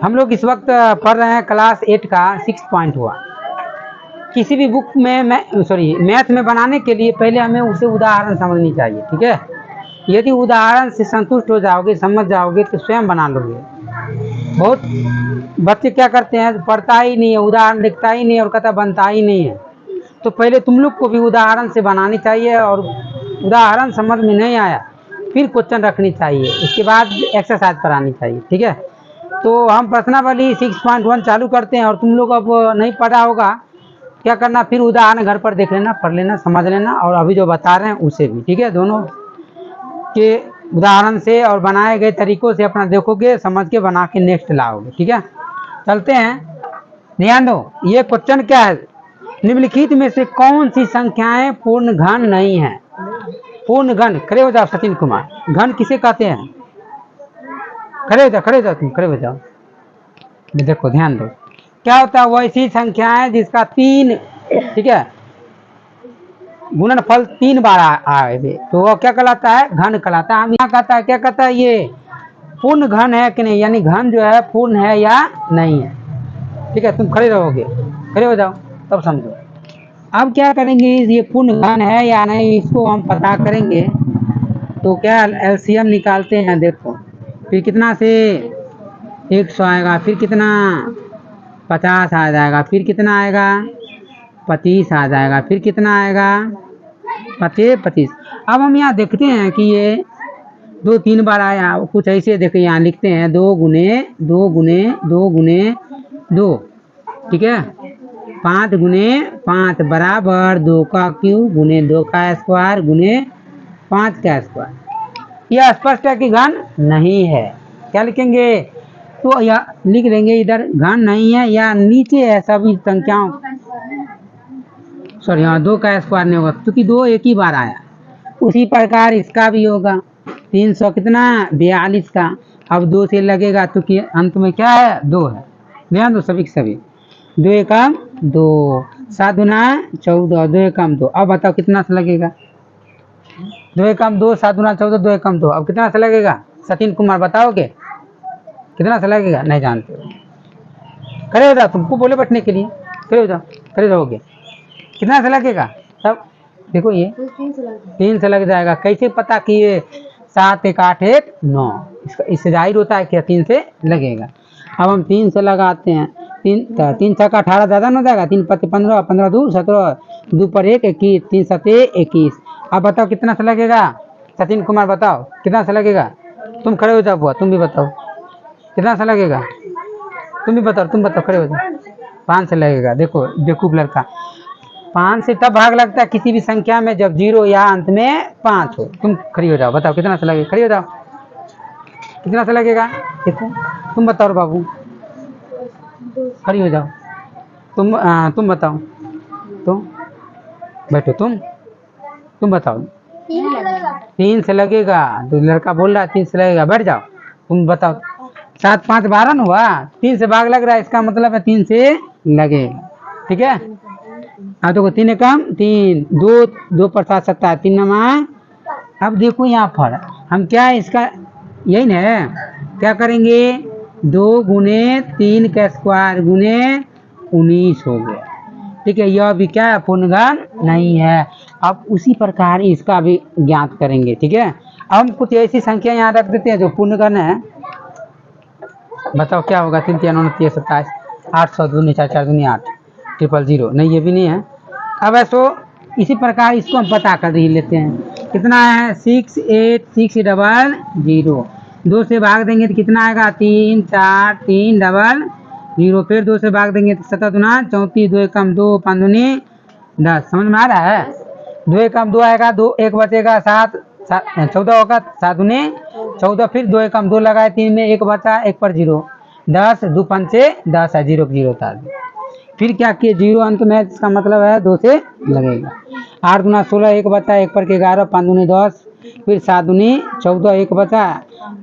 हम लोग इस वक्त पढ़ रहे हैं क्लास 8 का 6.1। किसी भी बुक में मैथ में बनाने के लिए पहले हमें उसे उदाहरण समझनी चाहिए, ठीक है। यदि उदाहरण से संतुष्ट हो जाओगे, समझ जाओगे तो स्वयं बना लोगे। बहुत बच्चे क्या करते हैं, पढ़ता ही नहीं है, उदाहरण लिखता ही नहीं और कहता बनता ही नहीं है। तो पहले तुम लोग को भी उदाहरण से बनानी चाहिए, और उदाहरण समझ में नहीं आया फिर क्वेश्चन रखनी चाहिए, उसके बाद एक्सरसाइज करानी चाहिए, ठीक है। तो हम प्रश्नावली 6.1 चालू करते हैं, और तुम लोग अब नहीं पढ़ा होगा क्या करना, फिर उदाहरण घर पर देख लेना, पढ़ लेना, समझ लेना, और अभी जो बता रहे हैं उसे भी, ठीक है। दोनों के उदाहरण से और बनाए गए तरीकों से अपना देखोगे, समझ के बना के नेक्स्ट लाओगे, ठीक है। चलते हैं, ध्यान दो। ये क्वेश्चन क्या है, निम्नलिखित में से कौन सी संख्याएं पूर्ण घन नहीं है। पूर्ण घन, खड़े हो जाओ सचिन कुमार। घन किसे कहते हैं, खड़े हो जाओ तुम, खड़े हो जाओ। देखो ध्यान दो, क्या होता है, वैसी संख्याएं जिसका 3, ठीक है, गुणनफल 3 बार आए तो वो क्या कहलाता है, घन कहलाता है। हम यहाँ कहता है, क्या कहता है, ये पूर्ण घन है कि नहीं, यानी घन जो है पूर्ण है या नहीं है, ठीक है। तुम खड़े रहोगे, खड़े हो जाओ तब समझो। अब क्या करेंगे, ये पूर्ण घन है या नहीं इसको हम पता करेंगे। तो क्या एलसीएम निकालते हैं, देखो फिर कितना से 100 आएगा, फिर कितना 50 आ जाएगा, फिर कितना आएगा 25 आ जाएगा, फिर कितना आएगा 25। अब हम यहाँ देखते हैं कि ये 2-3 बार आया, कुछ ऐसे देखिए यहाँ लिखते हैं 2 गुने 2 गुने 2 गुने 2, ठीक है, 5 गुने 5 बराबर 2 का क्यूब गुने 2 का स्क्वायर गुने 5 का स्क्वायर। यह स्पष्ट है कि घन नहीं है। क्या लिखेंगे, तो यह लिख देंगे इधर घन नहीं है, या नीचे है सभी संख्याओं, सॉरी हाँ 2 का स्क्वायर नहीं होगा क्योंकि 2 एक ही बार आया। उसी प्रकार इसका भी होगा 300 कितना 42 का, अब 2 से लगेगा तो कि अंत में क्या है 2 है। ध्यान दो सभी सभी, 2 एकम 2, 7 गुना 14, 2 एकम 2। अब बताओ कितना से लगेगा, 2 एकम 2, 7 गुना 14, 2 एकम 2। अब कितना से लगेगा, सचिन कुमार बताओगे कितना से लगेगा, नहीं जानते हो, खड़े हो जाओ, तुमको बोले बैठने के लिए, खड़े हो जाओ, खड़े रहोगे, कितना से लगेगा। तब देखो ये 3 से लग जाएगा। कैसे पता कि ये 7 1 8 1 9, इससे जाहिर होता है कि 3 से लगेगा। अब हम 3 से लगाते हैं, 3 छक्का 18 ज़्यादा ना जाएगा, 3 5 15, 15 2 17, 2 पर 1 21, 3 7 21। अब बताओ कितना से लगेगा, सचिन कुमार बताओ कितना से लगेगा। तुम खड़े हो जाओ बुआ, तुम भी बताओ कितना से लगेगा, तुम भी बताओ, तुम बताओ, खड़े हो जाओ। 5 से लगेगा। देखो बेवकूफ लड़का, 5 से तब भाग लगता है किसी भी संख्या में जब 0 या अंत में 5 हो। तुम खड़ी हो जाओ, बताओ कितना से लगेगा, खड़ी हो जाओ, कितना से लगेगा। देखो तुम बताओ बाबू, खड़ी हो जाओ, तुम बताओ, तुम बैठो, तुम बताओ। 3 से लगेगा, तो लड़का बोल रहा है 3 से लगेगा, बैठ जाओ, तुम बताओ। 7 5 12 न हुआ, 3 से भाग लग रहा है, इसका मतलब है 3 से लगेगा, ठीक है। अब देखो 3 एकम 3, 2 पर 7 7, 3 नमा। अब देखो यहाँ पर हम क्या है, इसका यही ना है, क्या करेंगे 2 गुने 3 का स्क्वायर गुने 19 हो गया, ठीक है। यह भी क्या है, पूर्ण घन नहीं है। अब उसी प्रकार इसका भी ज्ञात करेंगे, ठीक है। अब हम कुछ ऐसी संख्या यहाँ रख देते हैं जो पूर्ण घन है। बताओ क्या होगा, 3 3 9 27 800 2 4 4 2 8 000, नहीं ये भी नहीं है। अब ऐसो इसी प्रकार इसको हम पता कर ही लेते हैं, कितना है 6 8 6 डबल 0। 2 से भाग देंगे तो कितना आएगा 3 4 3 डबल 0। फिर 2 से भाग देंगे तो 7 दूना 34, 2 एकम 2, 5 दूनी 10। समझ में आ रहा है, 2 एकम 2 आएगा, 2 1 बचेगा 7 14 होगा, 7 दूनी 14, फिर 2 एकम 2 लगाए, 3 में 1 बचा, 1 पर 0, 10 2 5 से 10 है, 0 0 उतार दे। फिर क्या किए 0 अंत में, इसका मतलब है 2 से लगेगा। 8 गुना 16, 1 बचा, 1 पर 11, 5 दूनी 10, फिर 7 दूनी 14, 1 बचा,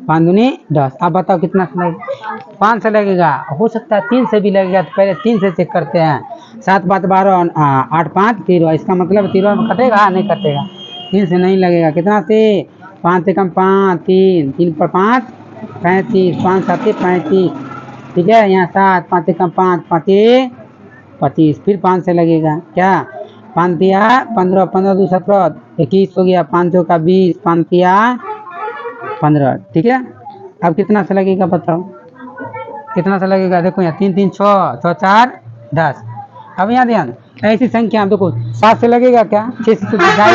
5 दूनी 10। अब बताओ कितना से लगेगा, 5 से लगेगा। हो सकता है 3 से भी लगेगा, तो पहले 3 से चेक करते हैं। 7 5 12, 8 5 13, इसका मतलब 13 में कटेगा, नहीं कटेगा, 3 से नहीं लगेगा। कितना से 5 से कम 5, 3 3 पर 5 35, 5 7 35, ठीक है। यहाँ 7, 5 कम 5, 5 25, फिर 5 से लगेगा क्या, 5 तिया 15, 15 2 17, 21 हो गया, 5 का 20, 5 तिया 15, ठीक है। अब कितना से लगेगा बताओ, कितना से लगेगा, देखो यहाँ 3 3 6, 6 4 10। अब यहाँ ध्यान, ऐसी संख्या देखो 7 से लगेगा क्या, 6 से लगेगा,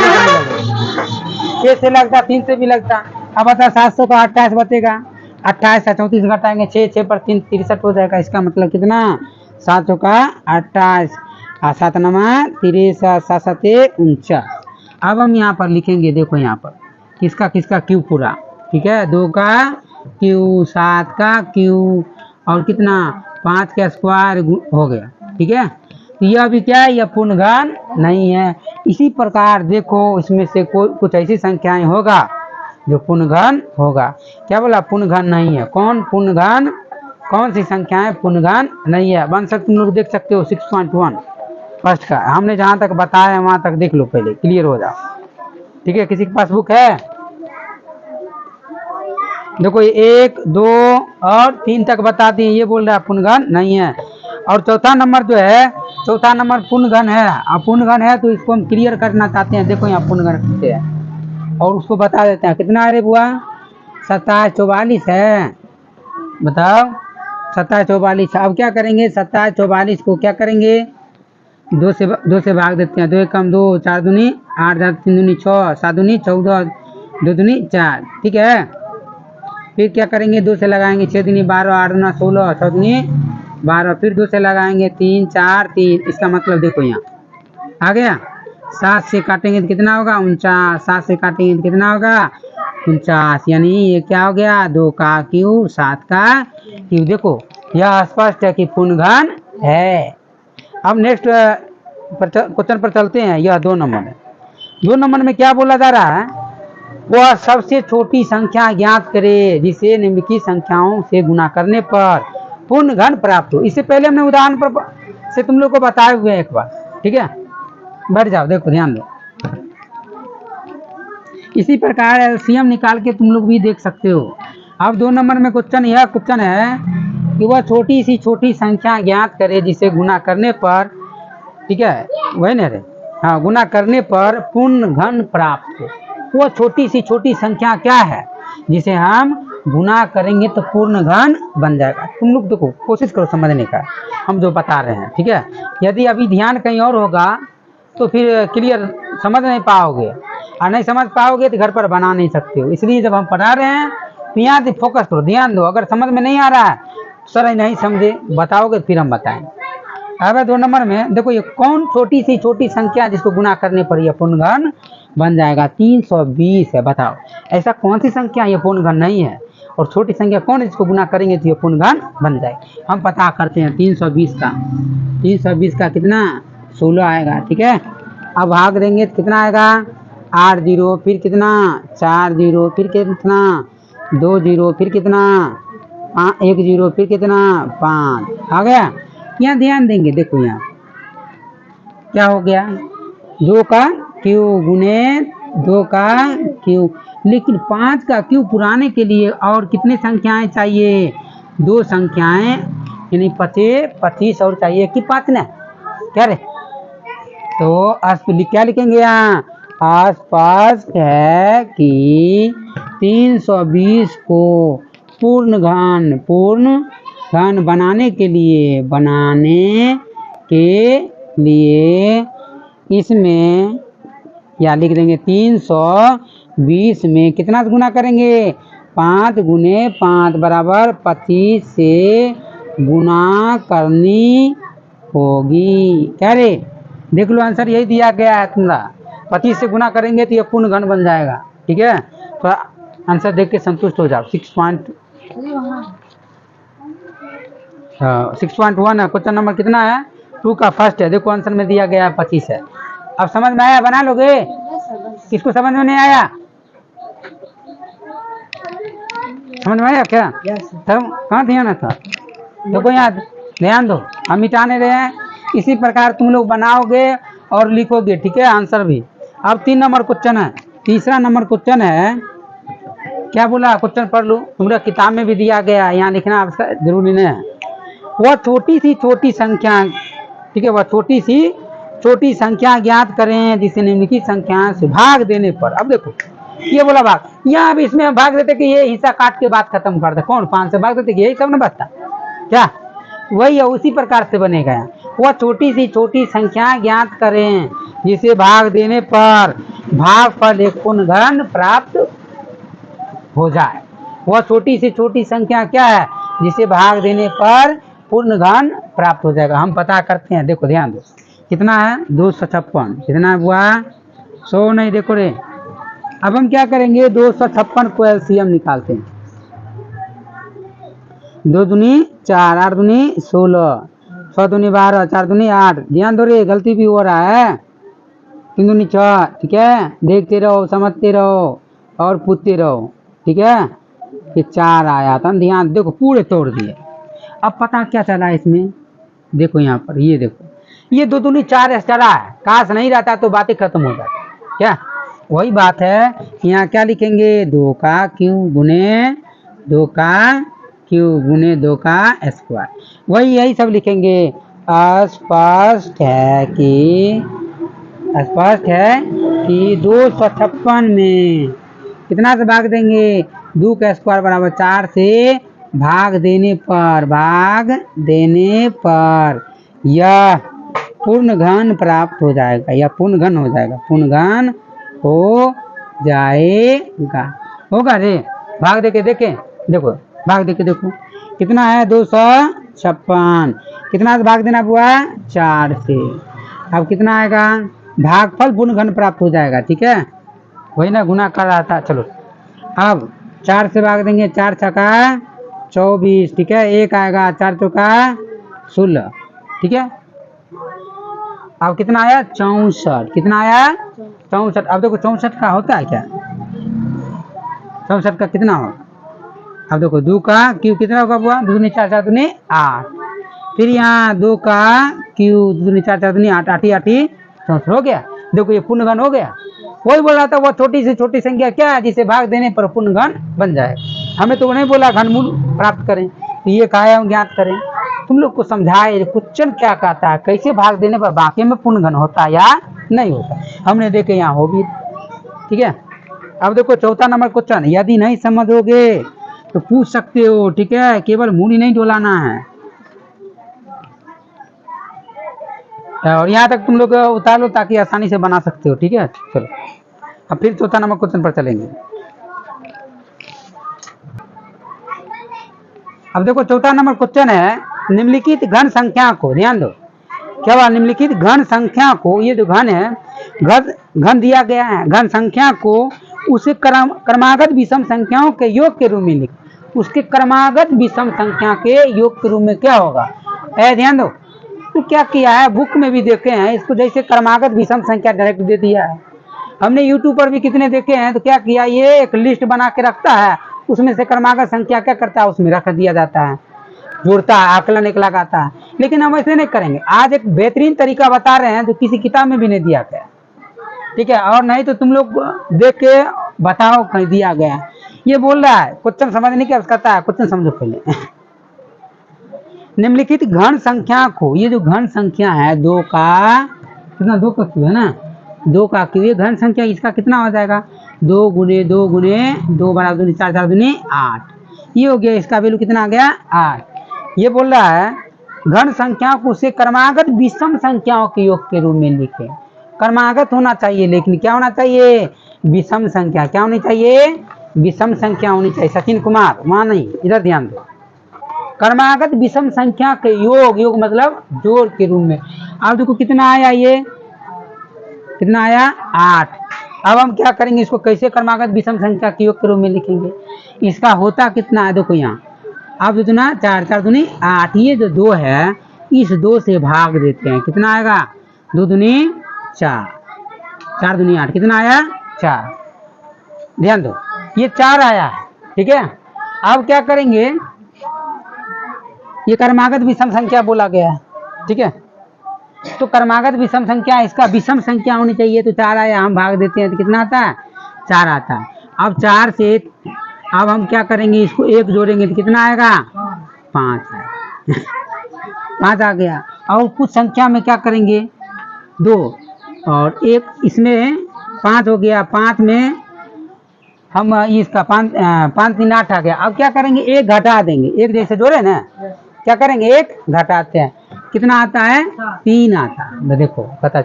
6 से लगता, 3 से भी लगता। अब बता 700 का 28 बचेगा, 28 से 34 घटाएंगे, 6 6 पर 3 63 हो जाएगा। इसका मतलब कितना, 700 का 28 और 7 नमा 63, 7 7 49। अब हम यहाँ पर लिखेंगे, देखो यहाँ पर किसका किसका क्यू पूरा, ठीक है। 2 का क्यू, 7 का क्यू और कितना 5 का स्क्वायर हो गया, ठीक है। तो यह भी क्या है, यह पूर्णघन नहीं है। इसी प्रकार देखो इसमें से कोई कुछ ऐसी संख्याएं होगा जो पूर्णघन होगा। क्या बोला, पूर्णघन नहीं है। कौन पूर्णघन, कौन सी संख्याएं पूर्णघन नहीं है। बन सकते, तुम लोग देख सकते हो 6.1 फर्स्ट का, हमने जहां तक बताया है वहां तक देख लो, पहले क्लियर हो जाओ, ठीक है। किसी के पास बुक है, देखो 1 2 और 3 तक बता दिए, ये बोल रहा है पूर्णघन नहीं है। और चौथा नंबर जो है, चौथा नंबर पूर्णघन है। अब पूर्णघन है तो इसको हम क्लियर करना चाहते हैं, देखो यहाँ पूर्णघन कितने हैं और उसको बता देते हैं कितना है रे बुआ, 27 44 है, बताओ 27 44। अब क्या करेंगे, 27 44 को क्या करेंगे, 2 से भाग देते हैं, 2 1 कम 2, 4 दूनी 8, 3 दूनी 6, 7 दूनी 14, 2 दूनी 4, ठीक है। फिर क्या करेंगे, 2 से लगाएंगे, 6 दूनी 12, 8 दूना 16, 6 दूनी 12, फिर 2 से लगाएंगे 3 4 3। इसका मतलब देखो यहाँ आ गया, 7 से काटेंगे तो कितना होगा 49, 7 से काटेंगे तो कितना होगा 49, यानी ये क्या हो गया, 2 का क्यू 7 का क्यू। देखो यह स्पष्ट है कि पूर्णघन है। अब नेक्स्ट क्वेश्चन पर चलते हैं, यह 2 नंबर है। 2 नंबर में क्या बोला जा रहा है, वह सबसे छोटी संख्या ज्ञात करे जिसे निम्नलिखित संख्याओं से गुना करने पर पूर्णघन प्राप्त हो। इससे पहले हमने उदाहरण पर से तुम लोग को बताए हुए हैं एक बार, ठीक है। बैठ जाओ, देखो ध्यान दो। इसी प्रकार एलसीएम निकाल के तुम लोग भी देख सकते हो। अब 2 नंबर में क्वेश्चन यह क्वेश्चन है कि वह छोटी सी छोटी संख्या ज्ञात करे जिसे गुना करने पर, ठीक है वही ना रे, हाँ, गुना करने पर पूर्णघन प्राप्त हो। वह छोटी सी छोटी संख्या क्या है जिसे हम गुना करेंगे तो पूर्णघन बन जाएगा। तुम लोग देखो कोशिश करो समझने का, हम जो बता रहे हैं, ठीक है। यदि अभी ध्यान कहीं और होगा तो फिर क्लियर समझ नहीं पाओगे, और नहीं समझ पाओगे तो घर पर बना नहीं सकते हो। इसलिए जब हम पढ़ा रहे हैं तो यहाँ फोकस करो, ध्यान दो। अगर समझ में नहीं आ रहा है, सर नहीं समझे बताओगे फिर हम बताएंगे। अब 2 नंबर में देखो, ये कौन छोटी सी छोटी संख्या जिसको गुना करने पर यह पूर्णघन बन जाएगा, 320 है। बताओ ऐसा कौन सी संख्या ये पूर्णघन नहीं है, और छोटी संख्या कौन है जिसको गुना करेंगे तो ये पूर्णघन बन जाएगी। हम पता करते हैं 320 का, 320 का कितना 16 आएगा, ठीक है। अब भाग देंगे तो कितना आएगा 8 0, फिर कितना 4 0, फिर कितना 2 0, फिर कितना 1 0, फिर कितना 5 आ गया। यहाँ ध्यान देंगे, देखो यहाँ क्या हो गया, 2 का क्यू गुने 2 का क्यू। लेकिन 5 का क्यू पुराने के लिए और कितने संख्याएं चाहिए, 2 संख्याएं, यानी 25 25 और चाहिए कि 5 ना, क्या रे। तो क्या लिखेंगे यहाँ, आसपास है कि 320 को पूर्णघन बनाने के लिए इसमें या लिख देंगे 320 में कितना गुना करेंगे, 5 गुने 5 बराबर 25 से गुना करनी होगी। क्या रे, देख लो आंसर यही दिया गया है तुम्हारा, 25 से गुना करेंगे तो ये पूर्णघन बन जाएगा, ठीक है। तो आंसर देख के संतुष्ट हो जाओ। 6.1 है क्वेश्चन नंबर, कितना है 2 का फर्स्ट है। देखो आंसर में दिया गया है 25 है। अब समझ में आया, बना लोगे। किसको समझ में नहीं आया, समझ में आया क्या, कहाँ ध्यान था, देखो यहाँ ध्यान दो, हम मिटाने रहे हैं। इसी प्रकार तुम लोग बनाओगे और लिखोगे, ठीक है, आंसर भी। अब 3 नंबर क्वेश्चन है। तीसरा नंबर क्वेश्चन है, क्या बोला क्वेश्चन पढ़ लो, तुम्हारा किताब में भी दिया गया है, यहाँ लिखना जरूरी नहीं है। वह छोटी सी छोटी संख्या, ठीक है, वह छोटी सी छोटी संख्या ज्ञात करें जिसे निम्नलिखित संख्या से भाग देने पर। अब देखो ये बोला भाग, यहाँ अब इसमें हम भाग देते कि ये हिस्सा काट के बात खत्म कर दे। कौन 5 से भाग देते कि यही सब न बचता क्या, वही है, उसी प्रकार से बनेगा। वह छोटी सी छोटी संख्या ज्ञात करें जिसे भाग देने पर भागफल एक पूर्ण घन प्राप्त हो जाए। वह छोटी सी छोटी संख्या क्या है, जिसे भाग देने पर पूर्ण घन प्राप्त हो जाएगा। हम पता करते हैं, देखो ध्यान दो, कितना है 256, कितना हुआ 100 नहीं, देखो रे। अब हम क्या करेंगे, 256 को एलसीएम निकालते हैं। 2 दूनी 4, 8 दूनी 16, 6 दूनी 12, 4 दूनी 8। ध्यान दो रे, गलती भी हो रहा है। 3 दूनी 6, ठीक है, देखते रहो, समझते रहो और पूछते रहो, ठीक है। ये 4 आया था, ध्यान देखो, पूरे तोड़ दिए। अब पता क्या चला इसमें, देखो यहाँ पर, ये देखो, ये 2 दूनी 4 चला है। काश नहीं रहता तो बातें खत्म हो जाती क्या। वही बात है, यहाँ क्या लिखेंगे, 2 का क्यूब गुने 2 का क्यूब गुने 2 का स्क्वायर, वही यही सब लिखेंगे। स्पष्ट है कि 256 में कितना से भाग देंगे, 2 का स्क्वायर बराबर 4 से भाग देने पर यह पूर्ण घन प्राप्त हो जाएगा, या पूर्ण घन हो जाएगा, पूर्ण घन हो जाएगा। होगा रे, भाग देके देखें, देखो भाग देके देखो कितना है 256, कितना से भाग देना हुआ 4 से। अब कितना आएगा, भागफल पूर्ण घन प्राप्त हो जाएगा, ठीक है, वही ना गुना कर रहा था। चलो अब 4 से भाग देंगे, 4 छका 24, ठीक है, 1 आएगा, 4 चौका 16, ठीक है। अब कितना आया 64, कितना आया 64। अब देखो 64 का होता है क्या, 64 का कितना होगा, अब देखो 2 का क्यूब कितना होगा बुआ, 2 दूनी 4, 4 दूनी 8, फिर यहाँ 2 का क्यूब 2 दूनी 4, 4 दूनी 8, 8 ही 64 हो गया। देखो ये पूर्ण घन हो गया। वही बोल रहा था, वो छोटी से छोटी संख्या क्या है जिसे भाग देने पर पूर्ण घन बन जाए। हमें तो नहीं बोला घनमूल प्राप्त करें, तो ये कहा है हम ज्ञात करें। तुम लोग को समझाए क्वेश्चन क्या कहता है, कैसे भाग देने पर वाकई में पूर्ण घन होता है या नहीं होता, हमने देखे यहाँ हो भी, ठीक है। अब देखो चौथा नंबर क्वेश्चन, यदि नहीं समझोगे तो पूछ सकते हो, ठीक है, केवल मुंह नहीं डोलाना है। और यहाँ तक तुम लोग उतार लो ताकि आसानी से बना सकते हो, ठीक है। चलो अब फिर चौथा नंबर क्वेश्चन पर चलेंगे। अब देखो चौथा नंबर क्वेश्चन है, निम्नलिखित घन संख्या को, ध्यान दो क्या हुआ, निम्नलिखित घन संख्या को, ये जो घन है, घन दिया गया है, घन संख्या को उसे क्रमागत विषम संख्याओं के योग के रूप में लिख। उसके क्रमागत विषम संख्या के योग के रूप में क्या होगा, ध्यान दो। तो क्या किया है, बुक में भी देखे हैं इसको, जैसे क्रमागत विषम संख्या डायरेक्ट दे दिया है। हमने यूट्यूब पर भी कितने देखे हैं, तो क्या किया, ये एक लिस्ट बना के रखता है, उसमें से क्रमागत संख्या क्या करता है, उसमें रख दिया जाता है, जोड़ता है, आकलन एक लगाता है। लेकिन हम ऐसे नहीं करेंगे, आज एक बेहतरीन तरीका बता रहे हैं जो किसी किताब में भी नहीं दिया गया, ठीक है। और नहीं तो तुम लोग देख के बताओ कहीं दिया गया। ये बोल रहा है क्वेश्चन समझने की आवश्यकता है, क्वेश्चन समझो पहले। निम्नलिखित घन संख्या को, ये जो घन संख्या है 2 का कितना, 2 का क्यूब है ना, 2 का क्यूब, ये घन संख्या इसका कितना हो जाएगा, 2 गुने 2 गुने 2 बराबर 2 4 4 दूनी 8, ये हो गया, इसका वैल्यू कितना आ गया 8। ये बोल रहा है घन संख्या को उसे क्रमागत विषम संख्याओं के योग के रूप में लिखे। क्रमागत होना चाहिए, लेकिन क्या होना चाहिए, विषम संख्या, क्या होनी चाहिए, विषम संख्या होनी चाहिए। सचिन कुमार वहां नहीं, इधर ध्यान दो, क्रमागत विषम संख्या के योग, योग मतलब जोड़ के रूप में। अब देखो कितना आया, ये कितना आया 8। अब हम क्या करेंगे, इसको कैसे क्रमागत विषम संख्या के योग के रूप में लिखेंगे, इसका होता कितना है, देखो यहाँ अब जो ना 4 4 दूनी 8, ये जो 2 है इस 2 से भाग देते हैं, कितना आएगा, 2 दूनी 4, 4 दूनी 8, कितना आया 4। ध्यान दो ये 4 आया, ठीक है। अब क्या करेंगे, ये क्रमागत विषम संख्या बोला गया है, ठीक है। तो क्रमागत विषम संख्या, इसका विषम संख्या होनी चाहिए, तो 4 आया, हम भाग देते हैं तो कितना आता है 4 आता है। अब 4 से अब हम क्या करेंगे, इसको 1 जोड़ेंगे तो कितना आएगा 5 आएगा। 5 आ गया। और कुछ संख्या में क्या करेंगे 2 और 1, इसमें 5 हो गया, 5 में हम इसका 5 3 8 आ गया। अब क्या करेंगे 1 घटा देंगे, 1 जैसे जोड़े ना, क्या करेंगे 1 घटाते हैं, कितना आता है 3 आता है। देखो पता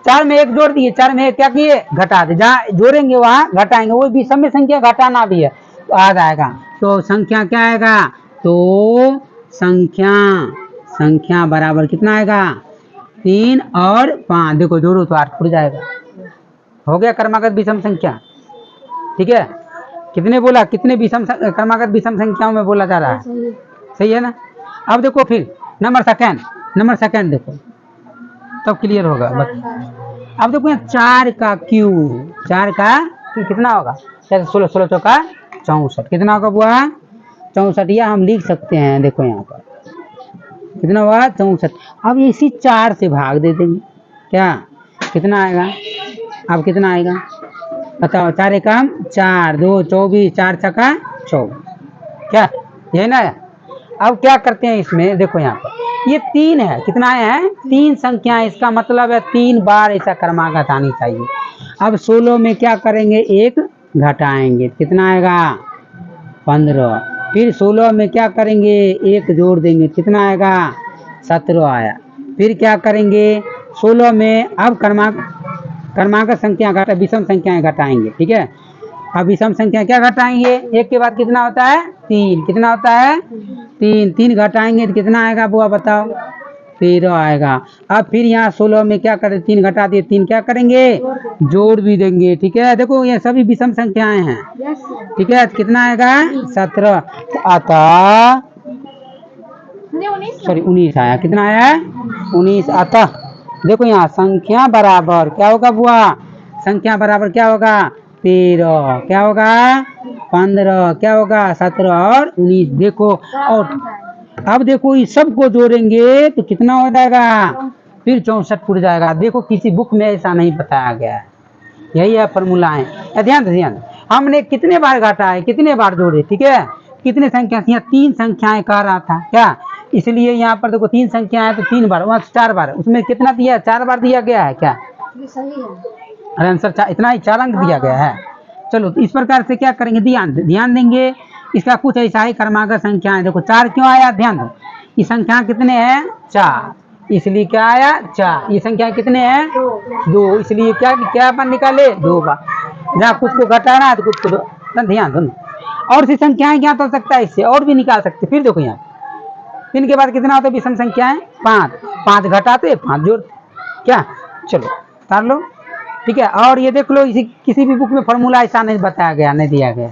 4 में 1 जोड़ दिए, 4 में 1 क्या किए घटा दे, जहाँ जोड़ेंगे वहाँ घटाएंगे, वो भी सब में संख्या घटाना भी है तो आ जाएगा। तो संख्या क्या आएगा, तो संख्या बराबर कितना आएगा 3 और 5। देखो जोड़ो तो 8 खुल जाएगा, हो गया क्रमागत विषम संख्या। ठीक है, कितने बोला, कितने विषम क्रमागत विषम संख्याओं में बोला जा रहा है, सही है ना। अब देखो फिर नंबर सेकंड देखो तब क्लियर होगा। अब देखो 4 का क्यूब, 4 का कितना होगा 16 16 चौका 64, कितना होगा बुआ 64, या हम लिख सकते हैं, देखो यहाँ पर कितना हुआ 64। अब इसी 4 से भाग दे देंगे, क्या कितना आएगा, अब कितना आएगा बताओ, 4 एकम 4, 2 24, 4 छक्का 24, क्या यही ना है। अब क्या करते हैं इसमें, देखो यहाँ पर ये 3 है, कितना है 3 संख्या, इसका मतलब है 3 बार ऐसा क्रमागत आनी चाहिए। अब 16 में क्या करेंगे 1 घटाएंगे, कितना आएगा 15, फिर 16 में क्या करेंगे 1 जोड़ देंगे, कितना आएगा 17 आया। फिर क्या करेंगे 16 में अब क्रमागत संख्या घटा, विषम संख्याएं घटाएंगे। ठीक है, अब विषम संख्या क्या घटाएंगे, 1 के बाद कितना होता है 3, कितना होता है 3 घटाएंगे तो कितना आएगा बुआ बताओ 13 आएगा। अब फिर यहाँ 16 में क्या करें 3 घटा दिए, 3 क्या करेंगे जोड़ भी देंगे। ठीक है, देखो ये सभी विषम संख्याएं हैं। ठीक है, कितना आएगा 17 आता, सॉरी 19 आया, कितना आया 19 आता। देखो यहाँ संख्या बराबर क्या होगा बुआ, संख्या बराबर क्या होगा 13, क्या होगा 15, क्या होगा 17 और 19। देखो और अब देखो इस सब को जोड़ेंगे तो कितना हो जाएगा, फिर 64 पूरा जाएगा। देखो किसी बुक में ऐसा नहीं बताया गया है, यही है फॉर्मूला है। ध्यान हमने कितने बार घटा है, कितने बार जोड़े, ठीक है कितने संख्या थी, 3 संख्याएं कह रहा था क्या, इसलिए यहाँ पर देखो 3 संख्या है तो 3 बार, वहाँ 4 बार, उसमें कितना दिया है 4 बार दिया गया है क्या, सही है आंसर इतना ही 4 अंक दिया गया है। चलो तो इस प्रकार से क्या करेंगे, ध्यान देंगे, इसका कुछ ऐसा ही क्रमागत संख्या है। देखो 4 क्यों आया, ध्यान दो, ये संख्या कितने हैं 4, इसलिए क्या आया 4, ये संख्या कितने हैं 2, इसलिए क्या क्या बार निकाले 2 बार, जहाँ कुछ को घटाना है तो कुछ को ध्यान दो। और सी संख्याएं क्या हो सकता है, इससे और भी निकाल सकते। फिर देखो यहाँ 3 के बाद कितना होता है विषम संख्याएं 5 घटाते 5 जोड़, क्या चलो तार लो। ठीक है, और ये देख लो इसी किसी भी बुक में फॉर्मूला ऐसा नहीं बताया गया, नहीं दिया गया।